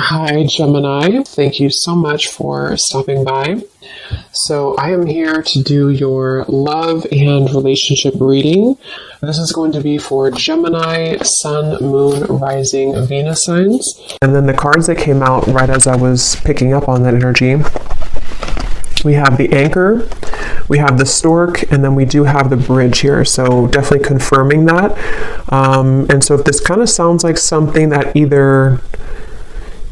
Hi, Gemini. Thank you so much for stopping by. So I am here to do your love and relationship reading. This is going to be for Gemini, Sun, Moon, Rising, Venus signs. And then the cards that came out right as I was picking up on that energy, we have the Anchor, we have the Stork, and then we do have the Bridge here. So definitely confirming that. And so if this kind of sounds like something that either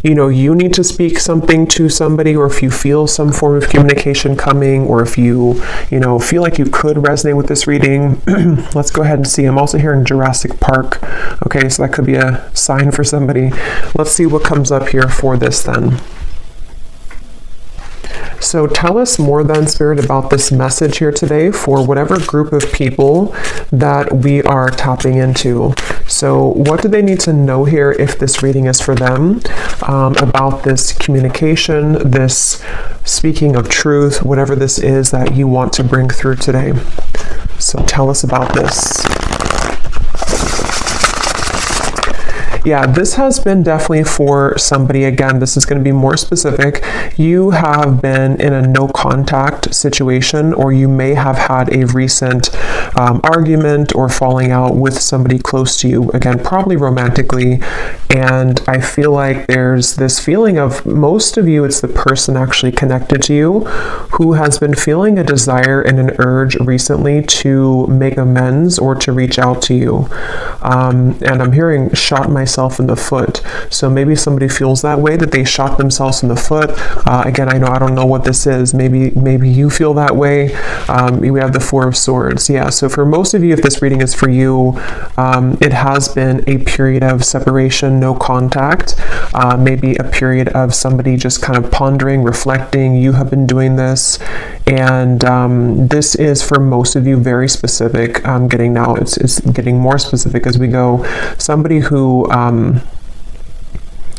you need to speak something to somebody, or if you feel some form of communication coming, or if you feel like you could resonate with this reading, let's go ahead and see. I'm also hearing Jurassic Park. Okay, so that could be a sign for somebody. Let's see what comes up here for this then. So tell us more then, Spirit, about this message here today for whatever group of people that we are tapping into. So what do they need to know here if this reading is for them, about this communication, this speaking of truth, whatever this is that you want to bring through today. So tell us about this. Yeah, this has been definitely for somebody. Again, this is going to be more specific. You have been in a no contact situation, or you may have had a recent argument or falling out with somebody close to you. Again, probably romantically. And I feel like there's this feeling of, most of you, it's the person actually connected to you who has been feeling a desire and an urge recently to make amends or to reach out to you. And I'm hearing shot myself in the foot. So maybe somebody feels that way, that they shot themselves in the foot. Again, I don't know what this is. Maybe you feel that way. We have the Four of Swords. Yeah, so for most of you, if this reading is for you, it has been a period of separation, no contact, maybe a period of somebody just kind of pondering, reflecting. You have been doing this, and this is for most of you very specific. I'm getting now, it's getting more specific as we go. Somebody who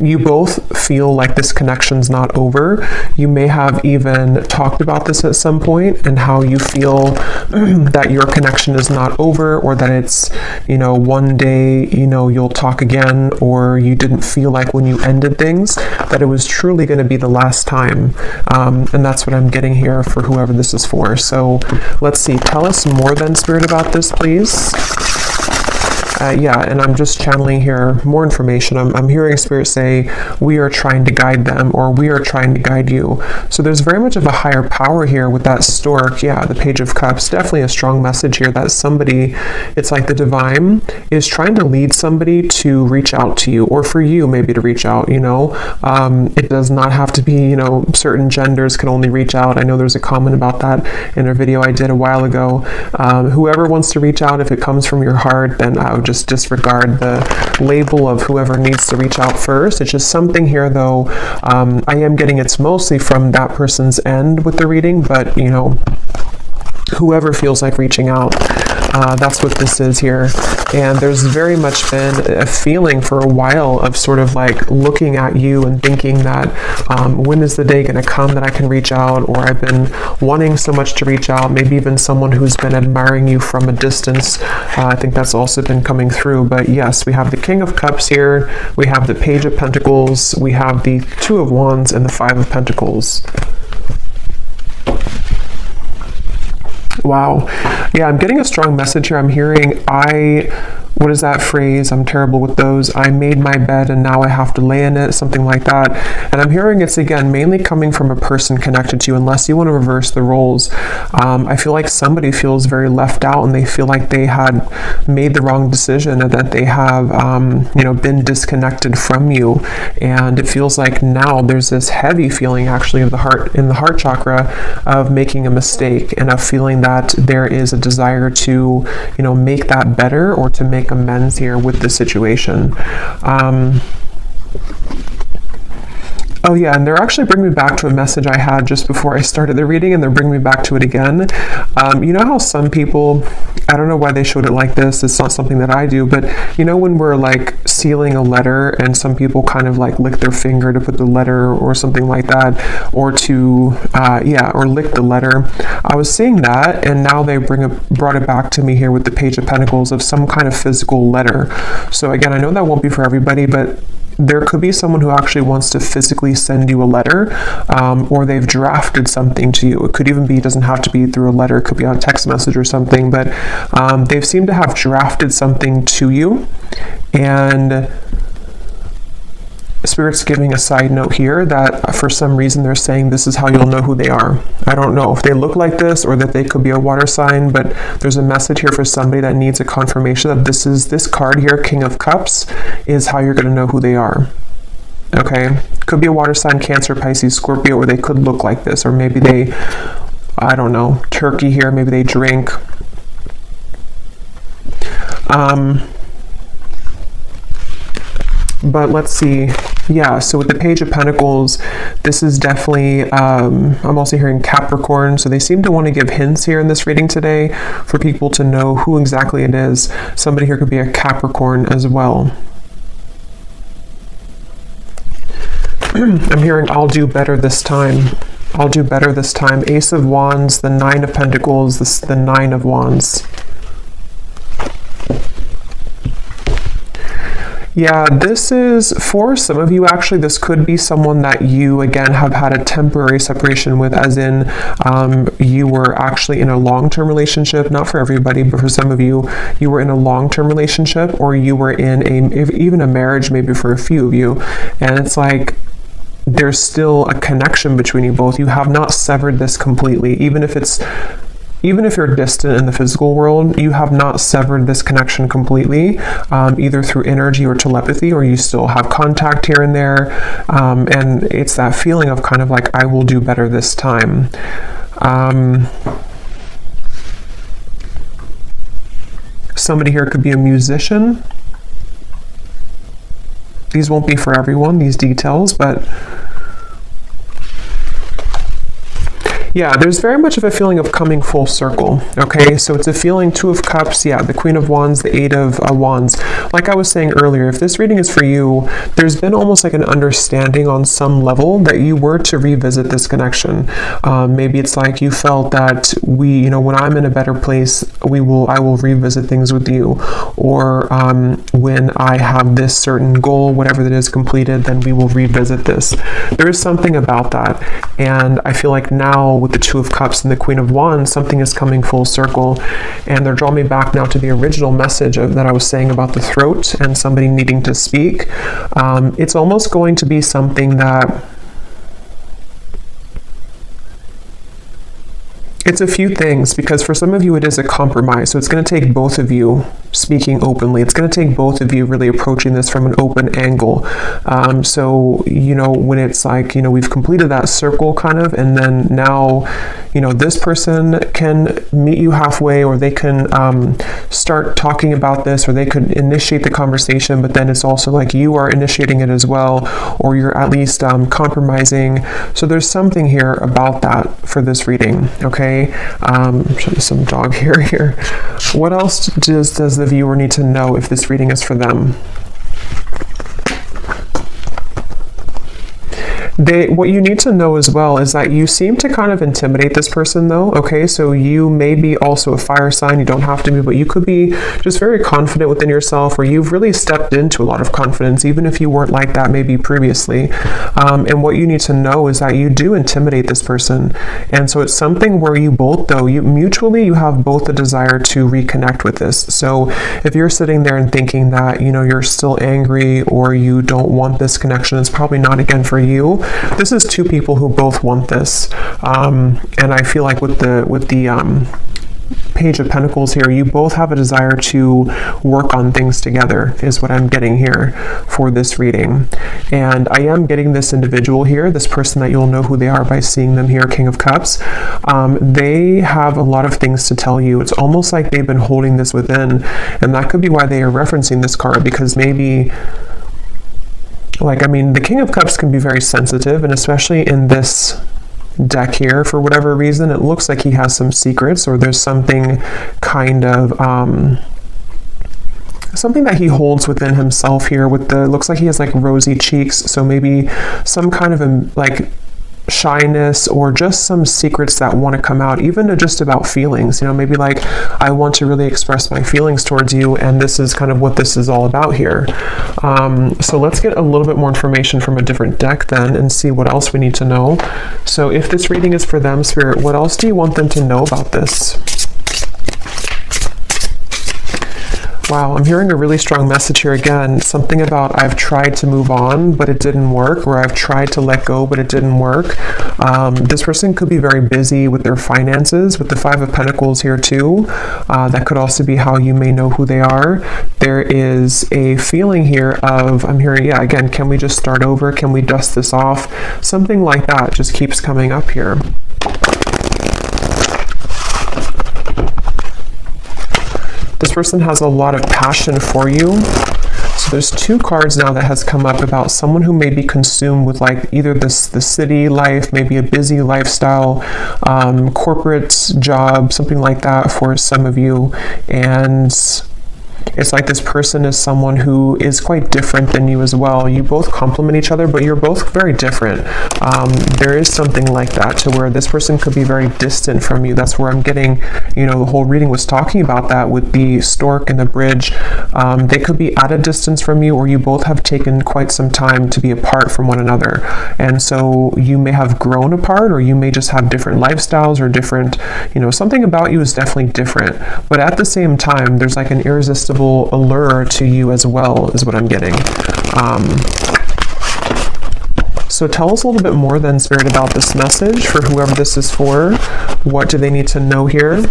you both feel like this connection's not over. You may have even talked about this at some point, and how you feel that your connection is not over, or that it's, one day, you'll talk again, or you didn't feel like when you ended things that it was truly going to be the last time. And that's what I'm getting here for whoever this is for. So let's see. Tell us more then, Spirit, about this, please. Yeah, and I'm just channeling here more information. I'm hearing Spirit say, we are trying to guide them, or we are trying to guide you. So there's very much of a higher power here with that Stork. Yeah, the Page of Cups, definitely a strong message here that somebody, it's like the divine is trying to lead somebody to reach out to you, or for you maybe to reach out, It does not have to be, certain genders can only reach out. I know there's a comment about that in a video I did a while ago. Whoever wants to reach out, if it comes from your heart, then I would just disregard the label of whoever needs to reach out first. It's just something here, though. I am getting it's mostly from that person's end with the reading, but whoever feels like reaching out, that's what this is here. And there's very much been a feeling for a while of sort of like looking at you and thinking that when is the day going to come that I can reach out, or I've been wanting so much to reach out. Maybe even someone who's been admiring you from a distance. I think that's also been coming through. But yes, we have the King of Cups here, we have the Page of Pentacles, we have the Two of Wands, and the Five of Pentacles. Wow. Yeah, I'm getting a strong message here. I'm hearing, what is that phrase? I'm terrible with those. I made my bed and now I have to lay in it, something like that. And I'm hearing it's, again, mainly coming from a person connected to you, unless you want to reverse the roles. I feel like somebody feels very left out, and they feel like they had made the wrong decision, and that they have, been disconnected from you. And it feels like now there's this heavy feeling actually of the heart, in the heart chakra, of making a mistake, and of feeling that there is a desire to, make that better, or to make amends here with the situation. Oh yeah, and they're actually bringing me back to a message I had just before I started the reading, and they're bringing me back to it again. You know how some people, I don't know why they showed it like this, it's not something that I do, but when we're like sealing a letter, and some people kind of like lick their finger to put the letter, or something like that, or to, or lick the letter. I was seeing that, and now they brought it back to me here with the Page of Pentacles, of some kind of physical letter. So again, I know that won't be for everybody, but there could be someone who actually wants to physically send you a letter, or they've drafted something to you. It could even be, it doesn't have to be through a letter, it could be on a text message or something, but they've seemed to have drafted something to you. And Spirit's giving a side note here that for some reason they're saying this is how you'll know who they are. I don't know if they look like this or that they could be a water sign, but there's a message here for somebody that needs a confirmation that this card here, King of Cups, is how you're going to know who they are. Okay? Could be a water sign, Cancer, Pisces, Scorpio, or they could look like this, or maybe they, I don't know, Turkey here, maybe they drink. But let's see. Yeah, so with the Page of Pentacles, this is definitely, I'm also hearing Capricorn, so they seem to want to give hints here in this reading today for people to know who exactly it is. Somebody here could be a Capricorn as well. I'm hearing, I'll do better this time. I'll do better this time. Ace of Wands, the Nine of Pentacles, the Nine of Wands. Yeah, this is, for some of you, actually, this could be someone that you, again, have had a temporary separation with, as in you were actually in a long-term relationship. Not for everybody, but for some of you, you were in a long-term relationship, or you were in even a marriage, maybe for a few of you. And it's like, there's still a connection between you both. You have not severed this completely, even if you're distant in the physical world, you have not severed this connection completely, either through energy or telepathy, or you still have contact here and there. And it's that feeling of kind of like, I will do better this time. Somebody here could be a musician. These won't be for everyone, these details, but yeah, there's very much of a feeling of coming full circle, okay? So it's a feeling, Two of Cups, yeah, the Queen of Wands, the Eight of Wands. Like I was saying earlier, if this reading is for you, there's been almost like an understanding on some level that you were to revisit this connection. Maybe it's like you felt that when I'm in a better place, I will revisit things with you. Or when I have this certain goal, whatever that is completed, then we will revisit this. There is something about that. And I feel like now, with the Two of Cups and the Queen of Wands, something is coming full circle, and they're drawing me back now to the original message that I was saying about the throat and somebody needing to speak. It's almost going to be something that it's a few things, because for some of you it is a compromise. So it's going to take both of you speaking openly. It's going to take both of you really approaching this from an open angle. So, when it's like, we've completed that circle kind of, and then now, this person can meet you halfway, or they can start talking about this, or they could initiate the conversation, but then it's also like you are initiating it as well, or you're at least compromising. So there's something here about that for this reading, okay? Show you some dog hair here. What else does the viewer need to know if this reading is for them? What you need to know as well is that you seem to kind of intimidate this person, though, okay? So you may be also a fire sign, you don't have to be, but you could be just very confident within yourself, or you've really stepped into a lot of confidence, even if you weren't like that maybe previously. And what you need to know is that you do intimidate this person. And so it's something where you both, though, mutually you have both a desire to reconnect with this. So if you're sitting there and thinking that, you're still angry, or you don't want this connection, it's probably not, again, for you. This is two people who both want this, and I feel like with the Page of Pentacles here, you both have a desire to work on things together, is what I'm getting here for this reading. And I am getting this individual here, this person that you'll know who they are by seeing them here, King of Cups. They have a lot of things to tell you. It's almost like they've been holding this within, and that could be why they are referencing this card, because maybe, the King of Cups can be very sensitive, and especially in this deck here, for whatever reason, it looks like he has some secrets, or there's something kind of something that he holds within himself here. Looks like he has like rosy cheeks, so maybe some kind of shyness or just some secrets that want to come out, even just about feelings, maybe like, I want to really express my feelings towards you, and this is kind of what this is all about here. So let's get a little bit more information from a different deck then and see what else we need to know. So if this reading is for them, Spirit, what else do you want them to know about this? Wow, I'm hearing a really strong message here again. Something about I've tried to move on, but it didn't work, or I've tried to let go, but it didn't work. This person could be very busy with their finances, with the Five of Pentacles here too. That could also be how you may know who they are. There is a feeling here of, I'm hearing, yeah, again, can we just start over? Can we dust this off? Something like that just keeps coming up here. This person has a lot of passion for you. So there's two cards now that has come up about someone who may be consumed with like either the city life, maybe a busy lifestyle, corporate job, something like that for some of you. And it's like this person is someone who is quite different than you as well. You both complement each other, but you're both very different. There is something like that to where this person could be very distant from you. That's where I'm getting, the whole reading was talking about that with the stork and the bridge. They could be at a distance from you, or you both have taken quite some time to be apart from one another. And so you may have grown apart, or you may just have different lifestyles or different, something about you is definitely different. But at the same time, there's like an irresistible allure to you as well, is what I'm getting. So tell us a little bit more then, Spirit, about this message for whoever this is for. What do they need to know here?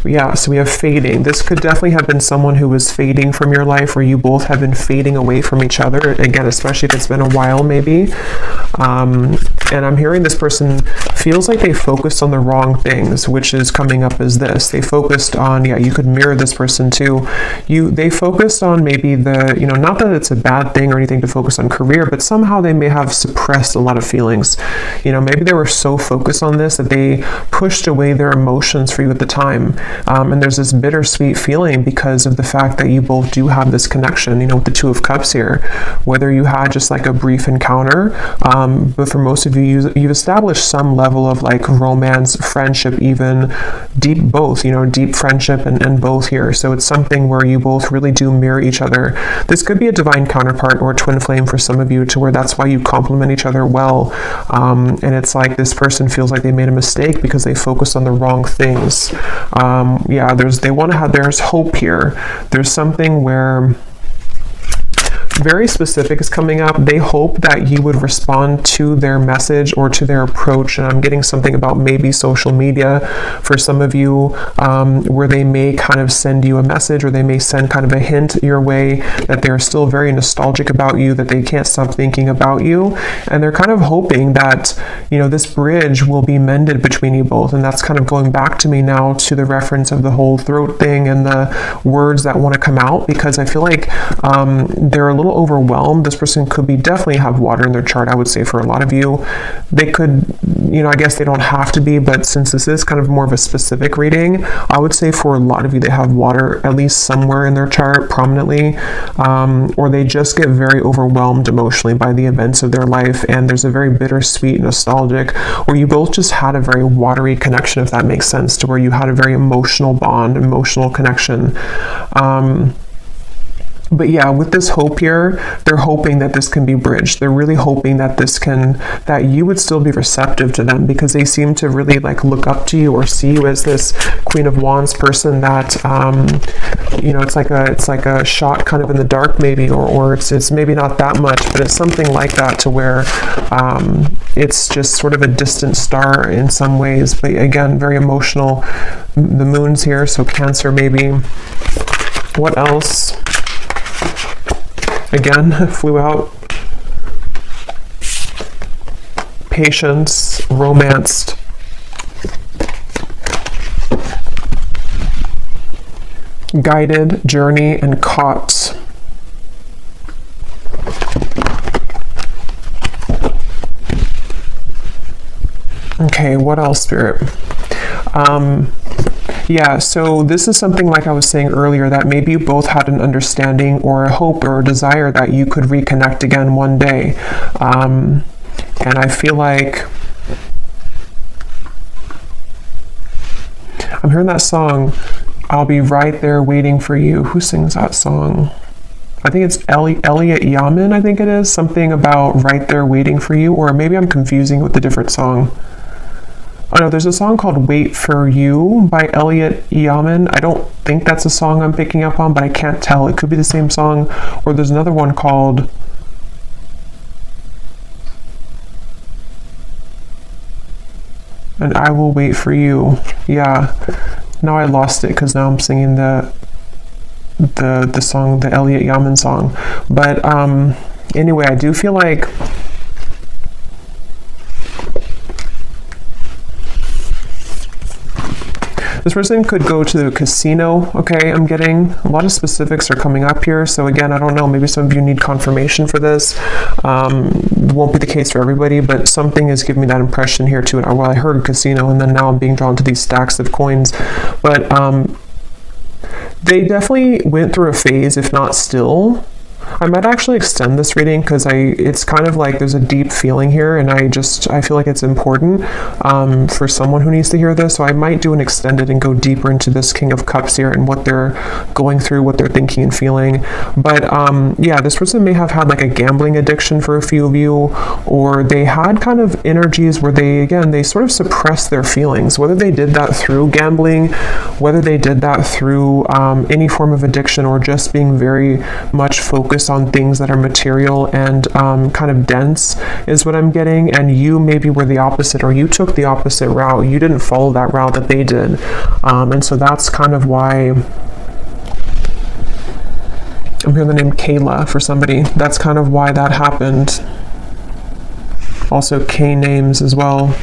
Yeah, so we have fading. This could definitely have been someone who was fading from your life, or you both have been fading away from each other. Again, especially if it's been a while, maybe. And I'm hearing this person feels like they focused on the wrong things, which is coming up as this. They focused on, yeah, you could mirror this person too. They focused on maybe the, not that it's a bad thing or anything to focus on career, but somehow they may have suppressed a lot of feelings. Maybe they were so focused on this that they pushed away their emotions for you at the time. And there's this bittersweet feeling because of the fact that you both do have this connection, with the Two of Cups here. Whether you had just like a brief encounter, but for most of you, you've established some level of like romance, friendship, even deep both, deep friendship and both here. So it's something where you both really do mirror each other. This could be a divine counterpart or a twin flame for some of you, to where that's why you complement each other well. And it's like this person feels like they made a mistake because they focused on the wrong things. Yeah, there's hope here. There's something where very specific is coming up. They hope that you would respond to their message or to their approach. And I'm getting something about maybe social media for some of you, where they may kind of send you a message, or they may send kind of a hint your way that they're still very nostalgic about you, that they can't stop thinking about you. And they're kind of hoping that, this bridge will be mended between you both. And that's kind of going back to me now to the reference of the whole throat thing and the words that want to come out, because I feel like they're a little overwhelmed. This person could be definitely have water in their chart. I would say for a lot of you, they could, I guess they don't have to be, but since this is kind of more of a specific reading, I would say for a lot of you, they have water at least somewhere in their chart prominently, or they just get very overwhelmed emotionally by the events of their life. And there's a very bittersweet, nostalgic, or you both just had a very watery connection, if that makes sense, to where you had a very emotional bond, emotional connection. But yeah, with this hope here, they're hoping that this can be bridged. They're really hoping that that you would still be receptive to them, because they seem to really like look up to you or see you as this Queen of Wands person that, it's like a shot kind of in the dark maybe, or it's maybe not that much, but it's something like that, to where it's just sort of a distant star in some ways. But again, very emotional. The moon's here, so Cancer maybe. What else? Again, flew out. Patience, romanced. Guided, journey, and caught. Okay, what else, Spirit? Yeah, so this is something like I was saying earlier, that maybe you both had an understanding or a hope or a desire that you could reconnect again one day. And I feel like I'm hearing that song, I'll Be Right There Waiting for You. Who sings that song? I think it's Elliot Yamin, I think it is. Something about Right There Waiting for You, or maybe I'm confusing with a different song. Oh no, there's a song called Wait for You by Elliot Yamin. I don't think that's a song I'm picking up on, but I can't tell. It could be the same song. Or there's another one called And I Will Wait for You. Yeah. Now I lost it because now I'm singing the song, the Elliot Yamin song. But anyway, I do feel like this person could go to the casino. Okay, I'm getting a lot of specifics are coming up here. So again, I don't know, maybe some of you need confirmation for this. Won't be the case for everybody, but something is giving me that impression here too. Well, I heard casino, and then now I'm being drawn to these stacks of coins. But they definitely went through a phase, if not still. I might actually extend this reading because it's kind of like there's a deep feeling here, and I feel like it's important for someone who needs to hear this. So I might do an extended and go deeper into this King of Cups here and what they're going through, what they're thinking and feeling. But yeah, this person may have had like a gambling addiction for a few of you, or they had kind of energies where they sort of suppressed their feelings, whether they did that through gambling, whether they did that through any form of addiction, or just being very much focused on things that are material and kind of dense is what I'm getting. And you maybe were the opposite, or you took the opposite route. You didn't follow that route that they did. And so that's kind of why I'm hearing the name Kayla for somebody. That's kind of why that happened. Also K names as well.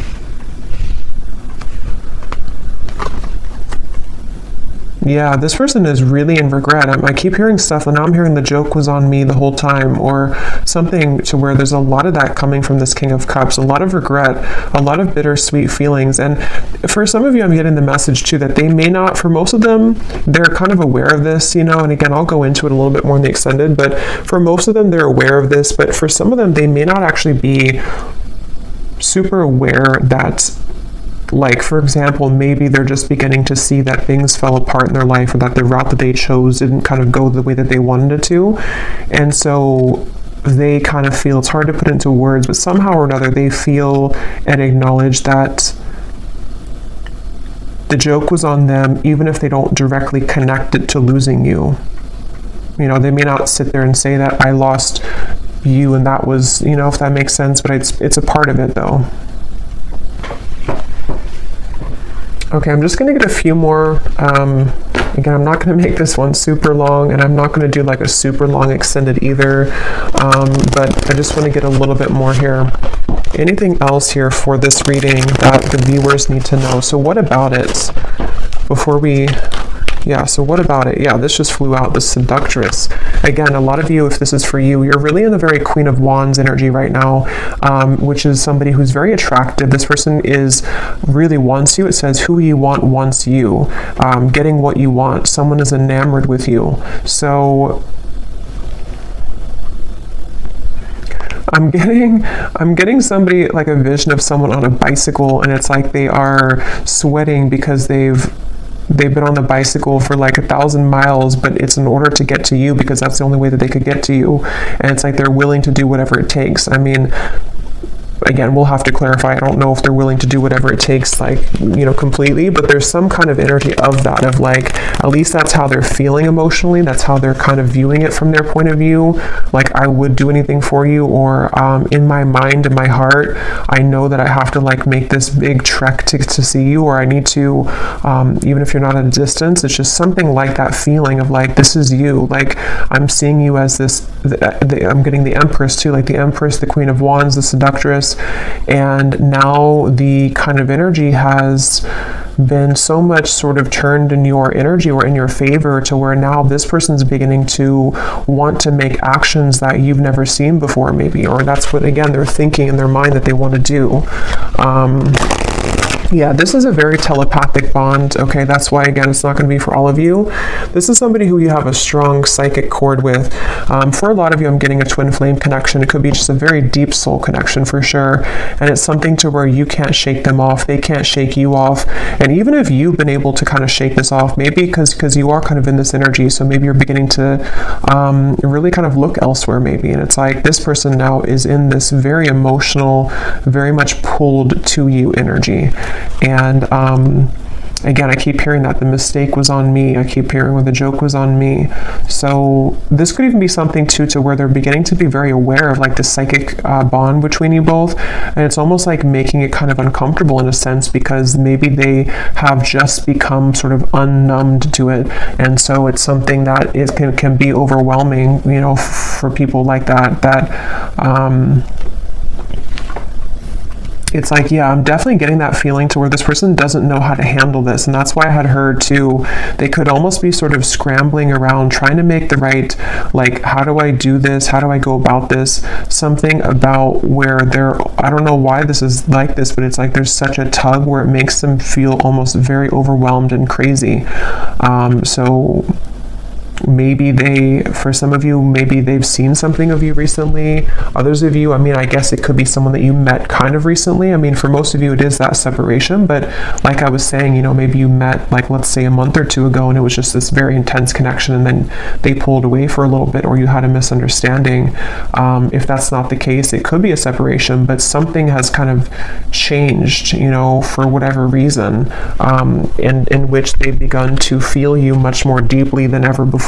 Yeah, this person is really in regret. I keep hearing stuff, and now I'm hearing the joke was on me the whole time, or something to where there's a lot of that coming from this King of Cups, a lot of regret, a lot of bittersweet feelings. And for some of you, I'm getting the message too that they may not, for most of them, they're kind of aware of this, you know, and again, I'll go into it a little bit more in the extended, but for most of them, they're aware of this, but for some of them, they may not actually be super aware that, like, for example, maybe they're just beginning to see that things fell apart in their life, or that the route that they chose didn't kind of go the way that they wanted it to. And so they kind of feel, it's hard to put into words, but somehow or another they feel and acknowledge that the joke was on them, even if they don't directly connect it to losing you. You know, they may not sit there and say that I lost you and that was, you know, if that makes sense, but it's a part of it though. Okay, I'm just going to get a few more. Again, I'm not going to make this one super long, and I'm not going to do like a super long extended either, but I just want to get a little bit more here. Anything else here for this reading that the viewers need to know? So what about it before we... Yeah, so what about it? Yeah, this just flew out, the Seductress. Again, a lot of you, if this is for you, you're really in the very Queen of Wands energy right now, which is somebody who's very attractive. This person really wants you. It says, who you want wants you. Getting what you want. Someone is enamored with you. So I'm getting somebody, like a vision of someone on a bicycle, and it's like they are sweating because they've been on the bicycle for like 1,000 miles, but it's in order to get to you because that's the only way that they could get to you. And it's like they're willing to do whatever it takes. I mean, again, we'll have to clarify. I don't know if they're willing to do whatever it takes, like, you know, completely, but there's some kind of energy of that, of like, at least that's how they're feeling emotionally. That's how they're kind of viewing it from their point of view. Like, I would do anything for you, or in my mind, in my heart, I know that I have to like make this big trek to see you, or I need to, even if you're not at a distance, it's just something like that feeling of like, this is you. Like, I'm seeing you as this, I'm getting the Empress too, like the Empress, the Queen of Wands, the Seductress. And now the kind of energy has been so much sort of turned in your energy or in your favor, to where now this person's beginning to want to make actions that you've never seen before, maybe, or that's what, again, they're thinking in their mind that they want to do. Yeah, this is a very telepathic bond. Okay, that's why, again, it's not going to be for all of you. This is somebody who you have a strong psychic cord with. For a lot of you, I'm getting a twin flame connection. It could be just a very deep soul connection for sure. And it's something to where you can't shake them off. They can't shake you off. And even if you've been able to kind of shake this off, maybe because you are kind of in this energy, so maybe you're beginning to really kind of look elsewhere maybe. And it's like this person now is in this very emotional, very much pulled to you energy. And again, I keep hearing that the mistake was on me. I keep hearing where the joke was on me. So this could even be something too to where they're beginning to be very aware of like the psychic bond between you both. And it's almost like making it kind of uncomfortable in a sense, because maybe they have just become sort of unnumbed to it. And so it's something that can be overwhelming, you know, for people like that. It's like, yeah, I'm definitely getting that feeling to where this person doesn't know how to handle this. And that's why I had heard too, they could almost be sort of scrambling around trying to make the right, like, how do I do this? How do I go about this? Something about where I don't know why this is like this, but it's like there's such a tug where it makes them feel almost very overwhelmed and crazy. So maybe for some of you, maybe they've seen something of you recently. Others of you, I mean, I guess it could be someone that you met kind of recently. I mean, for most of you, it is that separation. But like I was saying, you know, maybe you met, like, let's say a month or two ago, and it was just this very intense connection, and then they pulled away for a little bit, or you had a misunderstanding. If that's not the case, it could be a separation, but something has kind of changed, you know, for whatever reason, in which they've begun to feel you much more deeply than ever before.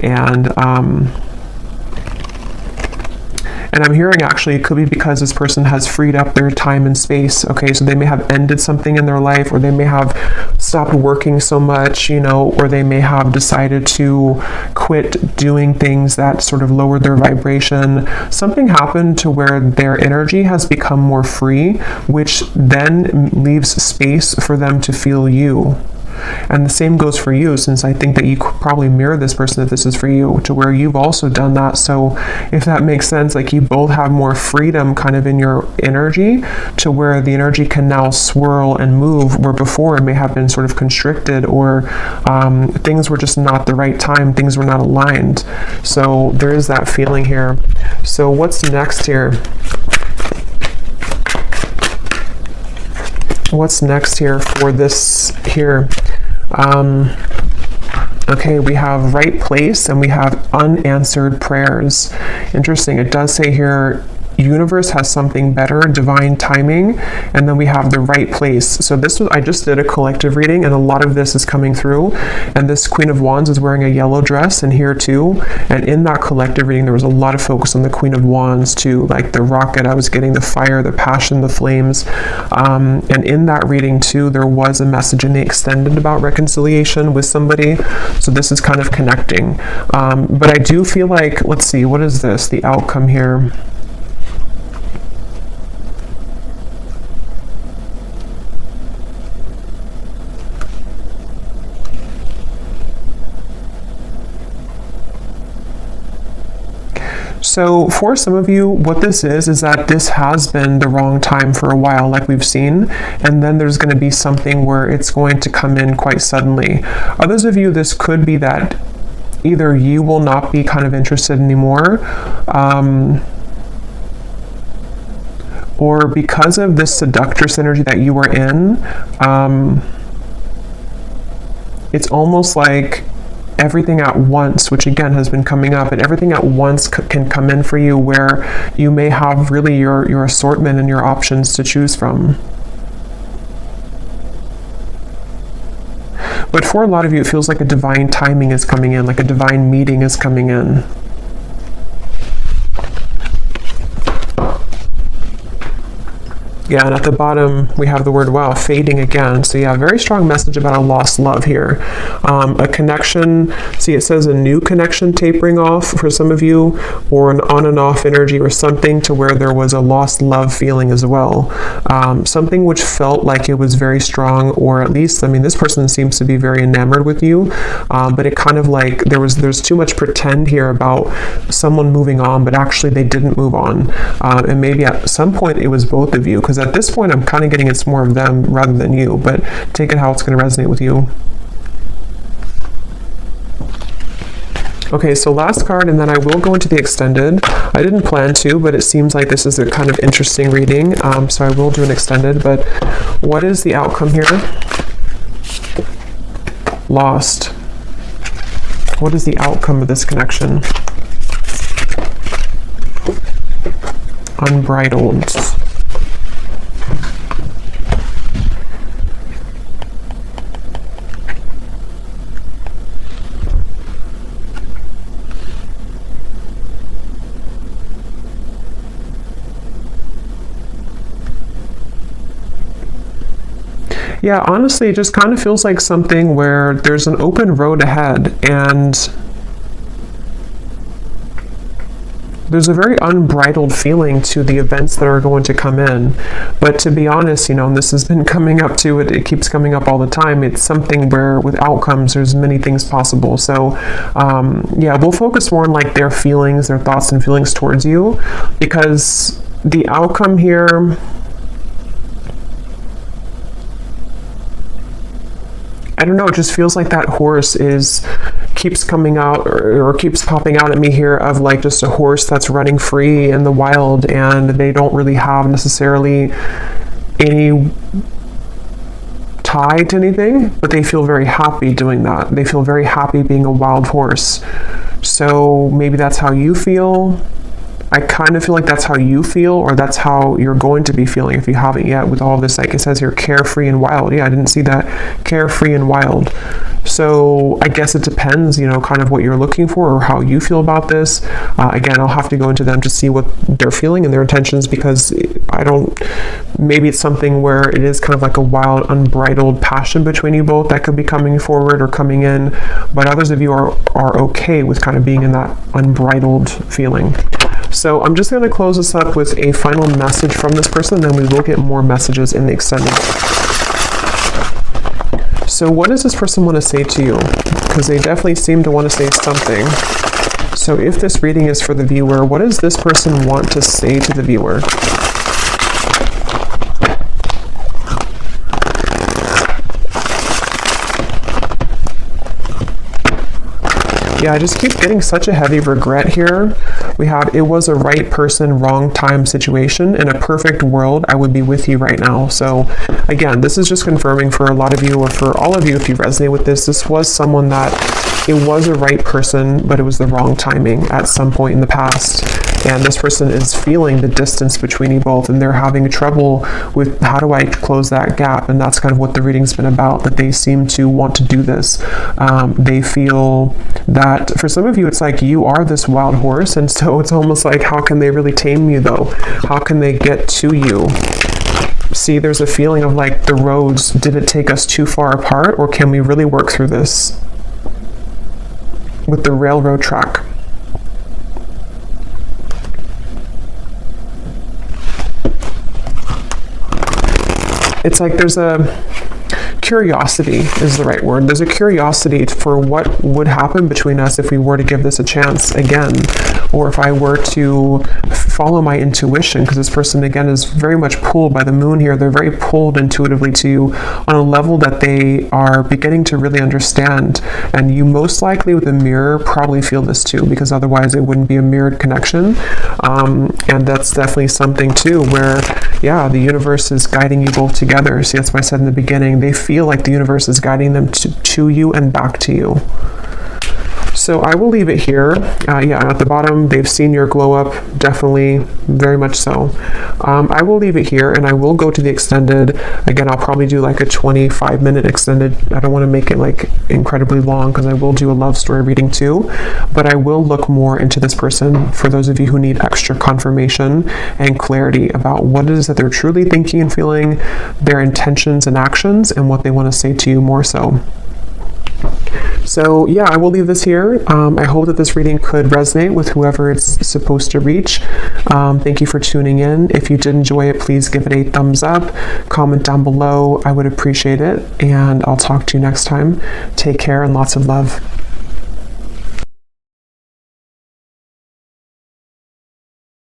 And I'm hearing actually it could be because this person has freed up their time and space. Okay, so they may have ended something in their life, or they may have stopped working so much, you know, or they may have decided to quit doing things that sort of lowered their vibration. Something happened to where their energy has become more free, which then leaves space for them to feel you. And the same goes for you, since I think that you could probably mirror this person if this is for you, to where you've also done that. So if that makes sense, like you both have more freedom kind of in your energy, to where the energy can now swirl and move, where before it may have been sort of constricted, or things were just not the right time, things were not aligned. So there is that feeling here. So what's next here? What's next here for this here? Okay, we have right place and we have unanswered prayers. Interesting. It does say here, universe has something better, divine timing, and then we have the right place. So I just did a collective reading, and a lot of this is coming through. And this Queen of Wands is wearing a yellow dress, and here too. And in that collective reading, there was a lot of focus on the Queen of Wands too, like the rocket. I was getting the fire, the passion, the flames. And in that reading too, there was a message in the extended about reconciliation with somebody. So this is kind of connecting. But I do feel like, let's see, what is this? The outcome here. So for some of you, what this is that this has been the wrong time for a while, like we've seen, and then there's going to be something where it's going to come in quite suddenly. Others of you, this could be that either you will not be kind of interested anymore, or because of this seductress energy that you were in, it's almost like everything at once, which again has been coming up, and everything at once can come in for you, where you may have really your assortment and your options to choose from. But for a lot of you, it feels like a divine timing is coming in, like a divine meeting is coming in. Yeah, and at the bottom, we have the word, wow, fading again. So yeah, very strong message about a lost love here. A connection, see it says a new connection tapering off for some of you, or an on and off energy, or something to where there was a lost love feeling as well. Something which felt like it was very strong, or at least, I mean, this person seems to be very enamored with you, but it kind of like, there's too much pretend here about someone moving on, but actually they didn't move on. And maybe at some point it was both of you, because because at this point I'm kind of getting it's more of them rather than you, but take it how it's going to resonate with you. Okay, so last card, and then I will go into the extended. I didn't plan to, but it seems like this is a kind of interesting reading, so I will do an extended. But what is the outcome here? Lost. What is the outcome of this connection? Unbridled. Yeah, honestly, it just kind of feels like something where there's an open road ahead, and there's a very unbridled feeling to the events that are going to come in. But to be honest, and this has been coming up to it, it keeps coming up all the time. It's something where with outcomes, there's many things possible. So yeah, we'll focus more on like their feelings, their thoughts and feelings towards you, because the outcome here, I don't know, it just feels like that horse keeps coming out or keeps popping out at me here of like just a horse that's running free in the wild, and they don't really have necessarily any tie to anything, but they feel very happy doing that. They feel very happy being a wild horse. So maybe that's how you feel. I kind of feel like that's how you feel, or that's how you're going to be feeling if you haven't yet, with all of this, like it says here, carefree and wild. Yeah, I didn't see that, carefree and wild. So I guess it depends, kind of what you're looking for or how you feel about this. Again, I'll have to go into them to see what they're feeling and their intentions, because maybe it's something where it is kind of like a wild, unbridled passion between you both that could be coming forward or coming in, but others of you are okay with kind of being in that unbridled feeling. So I'm just going to close this up with a final message from this person, then we will get more messages in the extended. So what does this person want to say to you? Because they definitely seem to want to say something. So if this reading is for the viewer, what does this person want to say to the viewer? Yeah, I just keep getting such a heavy regret here. We have, it was a right person, wrong time situation. In a perfect world, I would be with you right now. So again, this is just confirming for a lot of you, or for all of you, if you resonate with this, this was someone that it was a right person, but it was the wrong timing at some point in the past. And this person is feeling the distance between you both, and they're having trouble with how do I close that gap. And that's kind of what the reading's been about, that they seem to want to do this. They feel that for some of you, it's like you are this wild horse. And so it's almost like, how can they really tame you though? How can they get to you? See, there's a feeling of like the roads, did it take us too far apart, or can we really work through this with the railroad track? It's like there's a curiosity is the right word. There's a curiosity for what would happen between us if we were to give this a chance again, or if I were to follow my intuition, because this person again is very much pulled by the moon here. They're very pulled intuitively to you on a level that they are beginning to really understand. And you most likely with a mirror probably feel this too, because otherwise it wouldn't be a mirrored connection. And that's definitely something too where, yeah, the universe is guiding you both together. See, that's why I said in the beginning, they feel like the universe is guiding them to you and back to you. So I will leave it here. Yeah, at the bottom, they've seen your glow up, definitely, very much so. I will leave it here, and I will go to the extended. Again, I'll probably do like a 25-minute extended. I don't want to make it like incredibly long, because I will do a love story reading too, but I will look more into this person for those of you who need extra confirmation and clarity about what it is that they're truly thinking and feeling, their intentions and actions, and what they want to say to you more so. So yeah, I will leave this here. I hope that this reading could resonate with whoever it's supposed to reach. Thank you for tuning in. If you did enjoy it, please give it a thumbs up, comment down below. I would appreciate it, and I'll talk to you next time. Take care and lots of love.